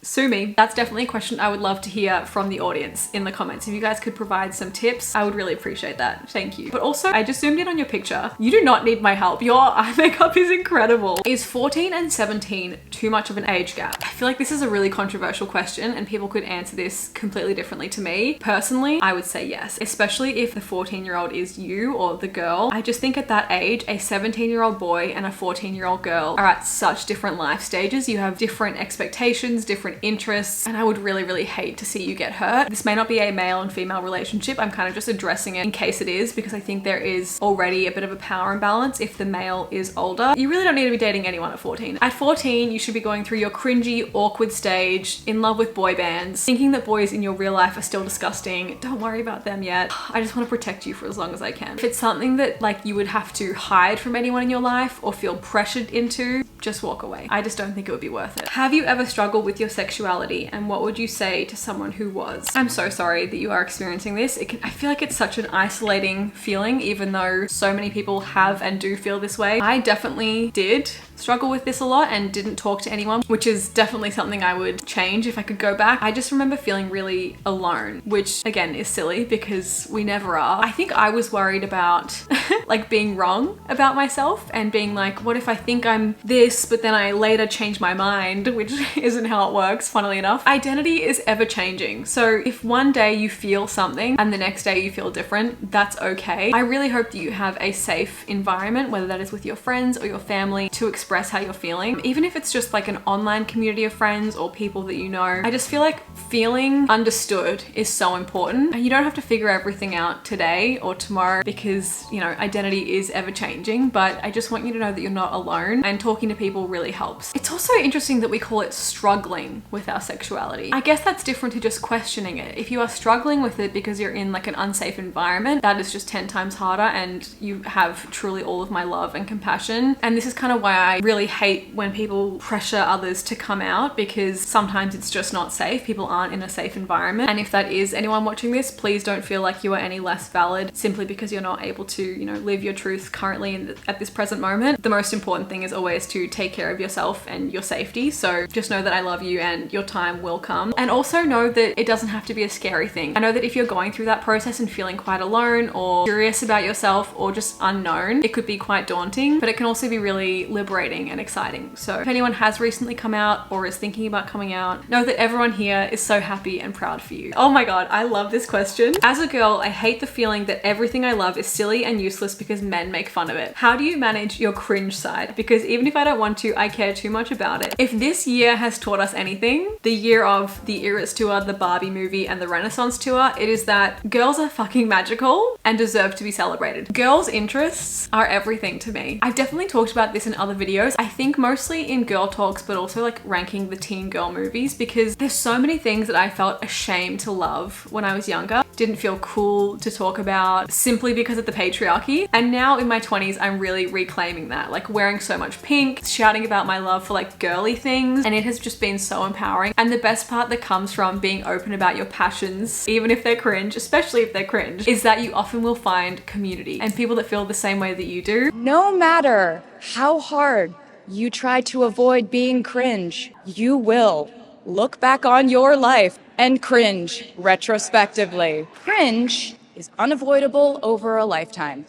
Sue me. That's definitely a question I would love to hear from the audience in the comments. If you guys could provide some tips, I would really appreciate that. Thank you. But also, I just zoomed in on your picture. You do not need my help. Your eye makeup is incredible. Is 14 and 17 too much of an age gap? I feel like this is a really controversial question and people could answer this completely differently to me. Personally, I would say yes, especially if the 14-year-old is you or the girl. I just think at that age, a 17-year-old boy and a 14-year-old girl are at such different life stages. You have different expectations, different interests, and I would really, really hate to see you get hurt. This may not be a male and female relationship. I'm kind of just addressing it in case it is, because I think there is already a bit of a power imbalance if the male is older. You really don't need to be dating anyone at 14. At 14, you should be going through your cringy, awkward stage, in love with boy bands, thinking that boys in your real life are still disgusting. Don't worry about them yet. I just want to protect you for as long as I can. If it's something that like you would have to hide from anyone in your life or feel pressured into, just walk away. I just don't think it would be worth it. Have you ever struggled with your sexuality, and what would you say to someone who was? I'm so sorry that you are experiencing this. I feel like it's such an isolating feeling, even though so many people have and do feel this way. I definitely did struggle with this a lot and didn't talk to anyone, which is definitely something I would change if I could go back. I just remember feeling really alone, which again is silly because we never are. I think I was worried about like being wrong about myself and being like, what if I think I'm this, but then I later change my mind, which isn't how it works, funnily enough. Identity is ever changing. So if one day you feel something and the next day you feel different, that's okay. I really hope that you have a safe environment, whether that is with your friends or your family, to express how you're feeling. Even if it's just like an online community of friends or people that you know. I just feel like feeling understood is so important. And you don't have to figure everything out today or tomorrow because, you know, identity is ever changing, but I just want you to know that you're not alone, and talking to people really helps. It's also interesting that we call it struggling with our sexuality. I guess that's different to just questioning it. If you are struggling with it because you're in like an unsafe environment, that is just 10 times harder, and you have truly all of my love and compassion. And this is kind of why I really hate when people pressure others to come out, because sometimes it's just not safe. People aren't in a safe environment. And if that is anyone watching this, please don't feel like you are any less valid simply because you're not able to, you know, live your truth currently at this present moment. The most important thing is always to take care of yourself and your safety. So just know that I love you and your time will come. And also know that it doesn't have to be a scary thing. I know that if you're going through that process and feeling quite alone or curious about yourself or just unknown, it could be quite daunting, but it can also be really liberating and exciting. So if anyone has recently come out or is thinking about coming out, know that everyone here is so happy and proud for you. Oh my God, I love this question. As a girl, I hate the feeling that everything I love is silly and useless because men make fun of it. How do you manage your cringe side? Because even if I don't want to, I care too much about it. If this year has taught us anything, the year of the Eras tour, the Barbie movie, and the Renaissance tour, it is that girls are fucking magical and deserve to be celebrated. Girls' interests are everything to me. I've definitely talked about this in other videos. I think mostly in girl talks, but also like ranking the teen girl movies, because there's so many things that I felt ashamed to love when I was younger. Didn't feel cool to talk about simply because of the patriarchy. And now in my 20s, I'm really reclaiming that, like wearing so much pink, shouting about my love for like girly things. And it has just been so empowering. And the best part that comes from being open about your passions, even if they're cringe, especially if they're cringe, is that you often will find community and people that feel the same way that you do. No matter how hard you try to avoid being cringe, you will look back on your life and cringe retrospectively. Cringe is unavoidable over a lifetime.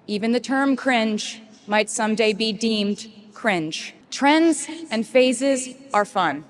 Even the term cringe might someday be deemed cringe. Trends and phases are fun.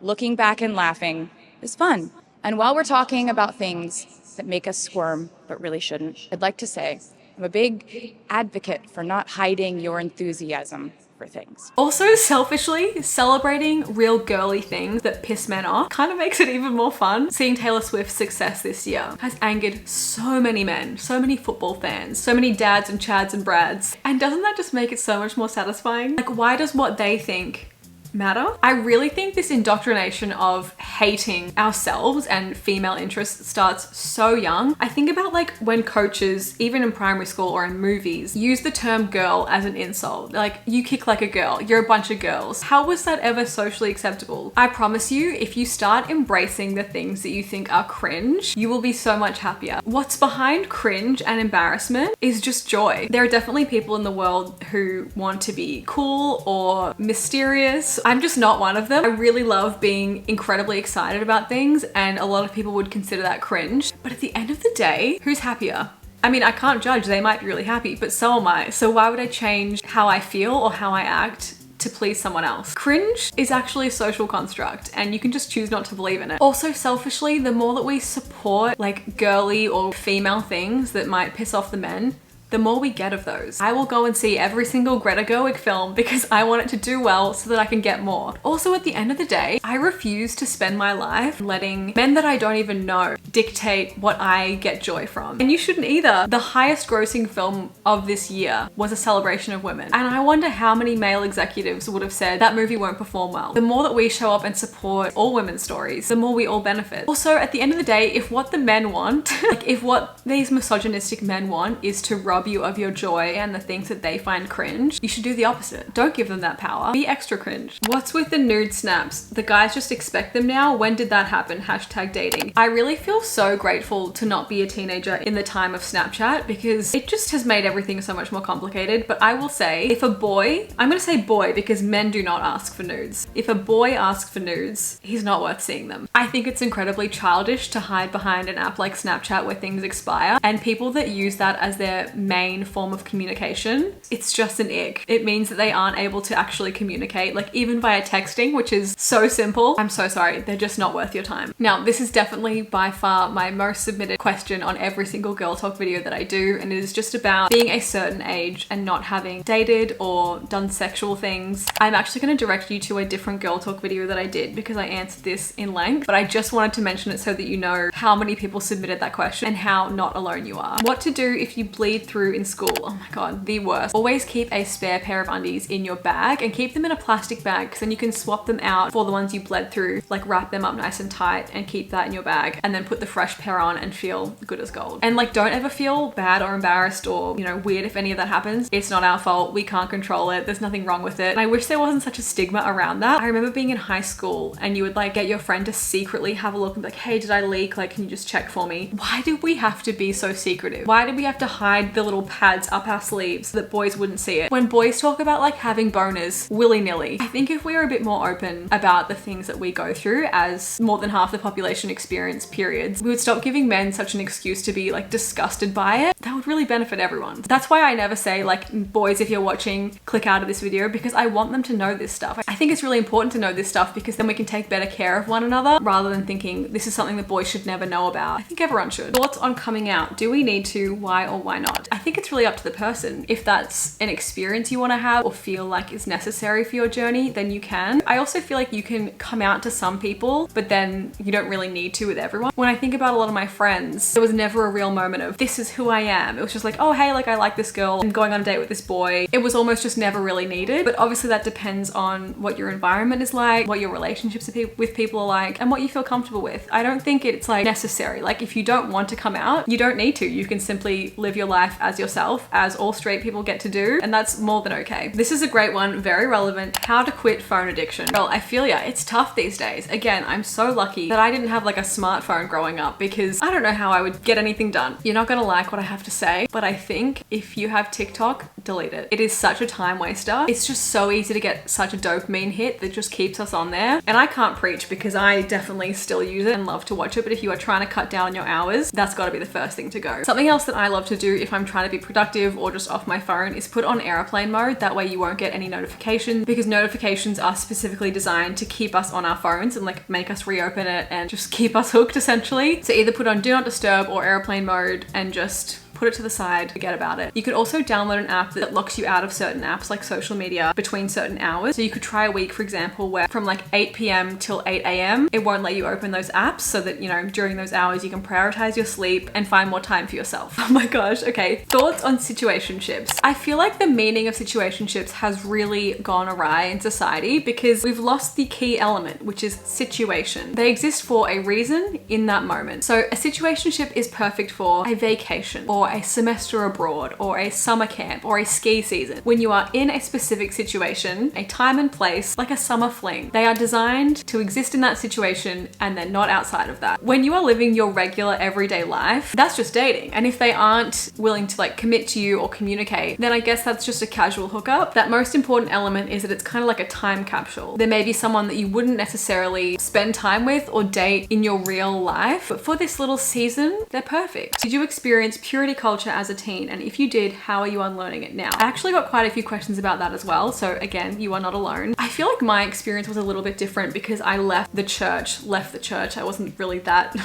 Looking back and laughing is fun. And while we're talking about things that make us squirm, but really shouldn't, I'd like to say I'm a big advocate for not hiding your enthusiasm for things. Also, selfishly, celebrating real girly things that piss men off kind of makes it even more fun. Seeing Taylor Swift's success this year has angered so many men, so many football fans, so many dads and chads and brads. And doesn't that just make it so much more satisfying? Like, why does what they think matter? I really think this indoctrination of hating ourselves and female interests starts so young. I think about like when coaches, even in primary school or in movies, use the term girl as an insult. Like, you kick like a girl, you're a bunch of girls. How was that ever socially acceptable? I promise you, if you start embracing the things that you think are cringe, you will be so much happier. What's behind cringe and embarrassment is just joy. There are definitely people in the world who want to be cool or mysterious So I'm just not one of them. I really love being incredibly excited about things, and a lot of people would consider that cringe. But at the end of the day, who's happier? I mean, I can't judge, they might be really happy, but so am I. So why would I change how I feel or how I act to please someone else? Cringe is actually a social construct, and you can just choose not to believe in it. Also, selfishly, the more that we support like girly or female things that might piss off the men, the more we get of those. I will go and see every single Greta Gerwig film because I want it to do well so that I can get more. Also, at the end of the day, I refuse to spend my life letting men that I don't even know dictate what I get joy from. And you shouldn't either. The highest grossing film of this year was A Celebration of Women. And I wonder how many male executives would have said that movie won't perform well. The more that we show up and support all women's stories, the more we all benefit. Also, at the end of the day, if what the men want, like if what these misogynistic men want is to rob you of your joy and the things that they find cringe, you should do the opposite. Don't give them that power. Be extra cringe. What's with the nude snaps? The guys just expect them now? When did that happen? Hashtag dating. I really feel so grateful to not be a teenager in the time of Snapchat because it just has made everything so much more complicated. But I will say, if a boy, I'm gonna say boy because men do not ask for nudes. If a boy asks for nudes, he's not worth seeing them. I think it's incredibly childish to hide behind an app like Snapchat where things expire, and people that use that as their main form of communication, it's just an ick. It means that they aren't able to actually communicate, like even via texting, which is so simple. I'm so sorry, they're just not worth your time. Now, this is definitely by far my most submitted question on every single girl talk video that I do, and it is just about being a certain age and not having dated or done sexual things. I'm actually going to direct you to a different girl talk video that I did because I answered this in length, but I just wanted to mention it so that you know how many people submitted that question and how not alone you are. What to do if you bleed through in school. Oh my god, the worst. Always keep a spare pair of undies in your bag and keep them in a plastic bag because then you can swap them out for the ones you bled through, like wrap them up nice and tight and keep that in your bag and then put the fresh pair on and feel good as gold. And like, don't ever feel bad or embarrassed or, you know, weird if any of that happens. It's not our fault. We can't control it. There's nothing wrong with it. And I wish there wasn't such a stigma around that. I remember being in high school and you would like get your friend to secretly have a look and be like, hey, did I leak? Like, can you just check for me? Why do we have to be so secretive? Why do we have to hide the little pads up our sleeves so that boys wouldn't see it? When boys talk about like having boners willy-nilly, I think if we were a bit more open about the things that we go through, as more than half the population experience periods, we would stop giving men such an excuse to be like disgusted by it. That would really benefit everyone. That's why I never say like, boys, if you're watching, click out of this video, because I want them to know this stuff. I think it's really important to know this stuff because then we can take better care of one another rather than thinking this is something that boys should never know about. I think everyone should. Thoughts on coming out? Do we need to? Why or why not? I think it's really up to the person. If that's an experience you want to have or feel like is necessary for your journey, then you can. I also feel like you can come out to some people, but then you don't really need to with everyone. When I think about a lot of my friends, there was never a real moment of this is who I am. It was just like, oh hey, like I like this girl, I'm going on a date with this boy. It was almost just never really needed. But obviously that depends on what your environment is like, what your relationships with people are like, and what you feel comfortable with. I don't think it's like necessary. Like if you don't want to come out, you don't need to. You can simply live your life as yourself, as all straight people get to do, and that's more than okay. This is a great one, very relevant. How to quit phone addiction. Well, I feel ya, it's tough these days. Again, I'm so lucky that I didn't have like a smartphone growing up because I don't know how I would get anything done. You're not gonna like what I have to say, but I think if you have TikTok, delete it. It is such a time waster. It's just so easy to get such a dopamine hit that just keeps us on there. And I can't preach because I definitely still use it and love to watch it, but if you are trying to cut down on your hours, that's gotta be the first thing to go. Something else that I love to do if I'm trying to be productive or just off my phone is put on airplane mode. That way you won't get any notifications because notifications are specifically designed to keep us on our phones and like make us reopen it and just keep us hooked essentially. So either put on do not disturb or airplane mode and just put it to the side, forget about it. You could also download an app that locks you out of certain apps like social media between certain hours. So you could try a week, for example, where from like 8 p.m. till 8 a.m. it won't let you open those apps so that, you know, during those hours you can prioritize your sleep and find more time for yourself. Oh my gosh, okay. Thoughts on situationships. I feel like the meaning of situationships has really gone awry in society because we've lost the key element, which is situation. They exist for a reason in that moment. So a situationship is perfect for a vacation or a semester abroad or a summer camp or a ski season. When you are in a specific situation, a time and place, like a summer fling, they are designed to exist in that situation and they're not outside of that. When you are living your regular everyday life, that's just dating. And if they aren't willing to like commit to you or communicate, then I guess that's just a casual hookup. That most important element is that it's kind of like a time capsule. There may be someone that you wouldn't necessarily spend time with or date in your real life, but for this little season, they're perfect. Did you experience purity culture as a teen? And if you did, how are you unlearning it now? I actually got quite a few questions about that as well. So again, you are not alone. I feel like my experience was a little bit different because I left the church. I wasn't really that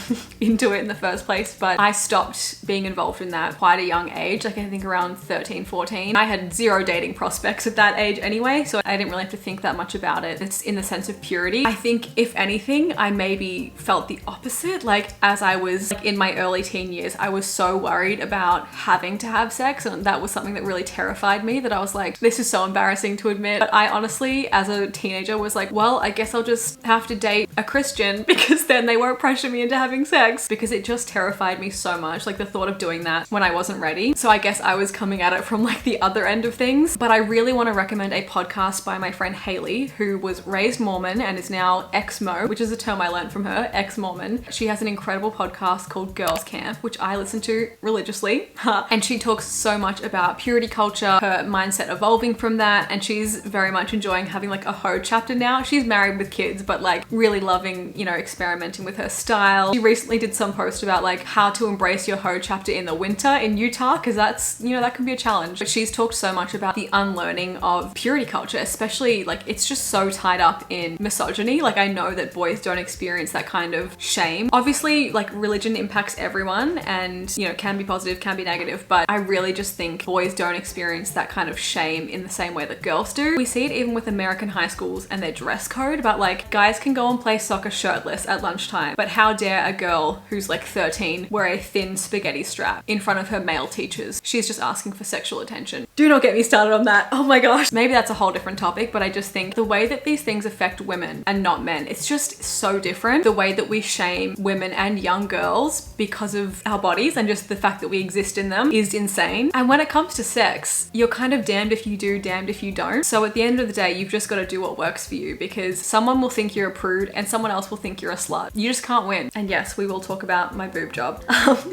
into it in the first place, but I stopped being involved in that quite a young age. Like I think around 13, 14. I had zero dating prospects at that age anyway, so I didn't really have to think that much about it. It's in the sense of purity. I think if anything, I maybe felt the opposite. Like as I was like in my early teen years, I was so worried about having to have sex, and that was something that really terrified me, that I was like, this is so embarrassing to admit. But I honestly, as a teenager, was like, well, I guess I'll just have to date a Christian because then they won't pressure me into having sex, because it just terrified me so much, like the thought of doing that when I wasn't ready. So I guess I was coming at it from like the other end of things. But I really want to recommend a podcast by my friend Haley, who was raised Mormon and is now ex-Mo, which is a term I learned from her, ex-Mormon. She has an incredible podcast called Girls Camp, which I listen to religiously. And she talks so much about purity culture, her mindset evolving from that, and she's very much enjoying having like a hoe chapter now. She's married with kids, but like really loving, you know, experimenting with her style. She recently did some post about like how to embrace your hoe chapter in the winter in Utah, because that's, you know, that can be a challenge. But she's talked so much about the unlearning of purity culture, especially like it's just so tied up in misogyny. Like I know that boys don't experience that kind of shame. Obviously, like religion impacts everyone and, you know, can be positive, can be negative, but I really just think boys don't experience that kind of shame in the same way that girls do. We see it even with American high schools and their dress code about like guys can go and play soccer shirtless at lunchtime, but how dare a girl who's like 13 wear a thin spaghetti strap in front of her male teachers? She's just asking for sexual attention. Do not get me started on that. Oh my gosh. Maybe that's a whole different topic, but I just think the way that these things affect women and not men, it's just so different. The way that we shame women and young girls because of our bodies and just the fact that we exist in them is insane. And when it comes to sex, you're kind of damned if you do, damned if you don't. So at the end of the day, you've just got to do what works for you, because someone will think you're a prude and someone else will think you're a slut. You just can't win. And yes, we will talk about my boob job.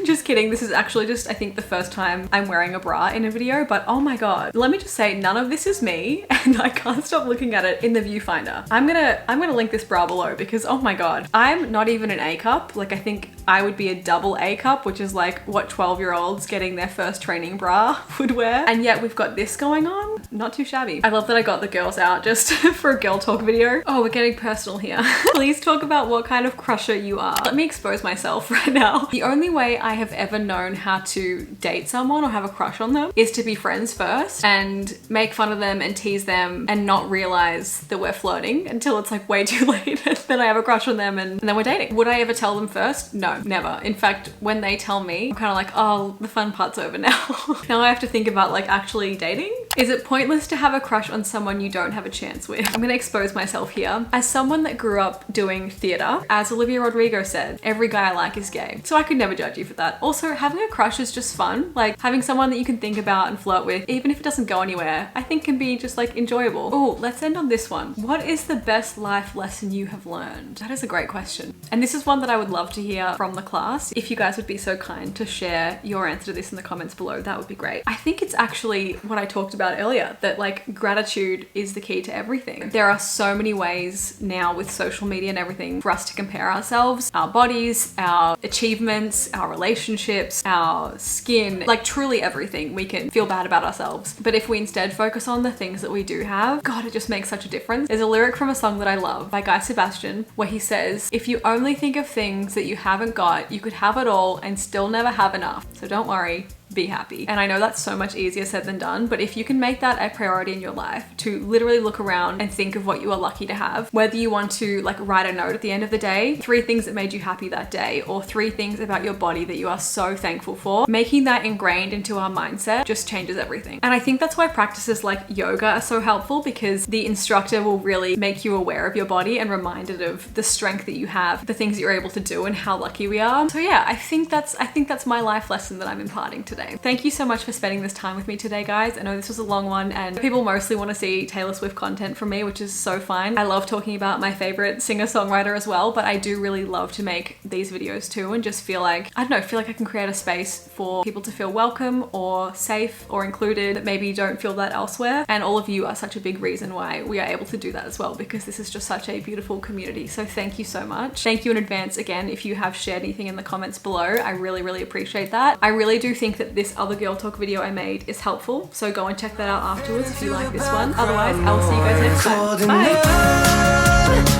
Just kidding. This is actually just, I think, the first time I'm wearing a bra in a video, but oh my God. Let me just say, none of this is me and I can't stop looking at it in the viewfinder. I'm gonna link this bra below because oh my God, I'm not even an A cup. Like I think I would be a double A cup, which is like what 12-year-olds getting their first training bra would wear. And yet we've got this going on. Not too shabby. I love that I got the girls out just for a girl talk video. Oh, we're getting personal here. Please talk about what kind of crusher you are. Let me expose myself right now. The only way I have ever known how to date someone or have a crush on them is to be friends first and make fun of them and tease them and not realize that we're flirting until it's like way too late. Then I have a crush on them and then we're dating. Would I ever tell them first? No, never. In fact, when they tell me, I'm kind of like, oh, the fun part's over now. Now I have to think about like actually dating. Is it pointless to have a crush on someone you don't have a chance with? I'm gonna expose myself here. As someone that grew up doing theater, as Olivia Rodrigo said, every guy I like is gay. So I could never judge you for that. Also, having a crush is just fun. Like having someone that you can think about and flirt with, even if it doesn't go anywhere, I think can be just like enjoyable. Oh, let's end on this one. What is the best life lesson you have learned? That is a great question. And this is one that I would love to hear from the class. If you guys would be so kind to share your answer to this in the comments below, that would be great. I think it's actually what I talked about earlier, that like gratitude is the key to everything. There are so many ways now with social media and everything for us to compare ourselves, our bodies, our achievements, our relationships, our skin, like truly everything. We can feel bad about ourselves. But if we instead focus on the things that we do have, God, it just makes such a difference. There's a lyric from a song that I love by Guy Sebastian where he says, if you only think of things that you haven't got, you could have it all and still never have enough. So don't worry, be happy. And I know that's so much easier said than done, but if you can make that a priority in your life, to literally look around and think of what you are lucky to have, whether you want to like write a note at the end of the day, 3 things that made you happy that day, or 3 things about your body that you are so thankful for, making that ingrained into our mindset just changes everything. And I think that's why practices like yoga are so helpful, because the instructor will really make you aware of your body and reminded of the strength that you have, the things that you're able to do and how lucky we are. So yeah, I think that's my life lesson that I'm imparting today. holiday. Thank you so much for spending this time with me today, guys. I know this was a long one and people mostly want to see Taylor Swift content from me, which is so fine. I love talking about my favorite singer-songwriter as well, but I do really love to make these videos too and just feel like, I don't know, feel like I can create a space for people to feel welcome or safe or included that maybe don't feel that elsewhere. And all of you are such a big reason why we are able to do that as well, because this is just such a beautiful community. So thank you so much. Thank you in advance again if you have shared anything in the comments below. I really, really appreciate that. I really do think that this other girl talk video I made is helpful, so go and check that out afterwards if you like this one. Otherwise, I'll see you guys next time. Bye!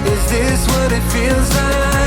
Is this what it feels like?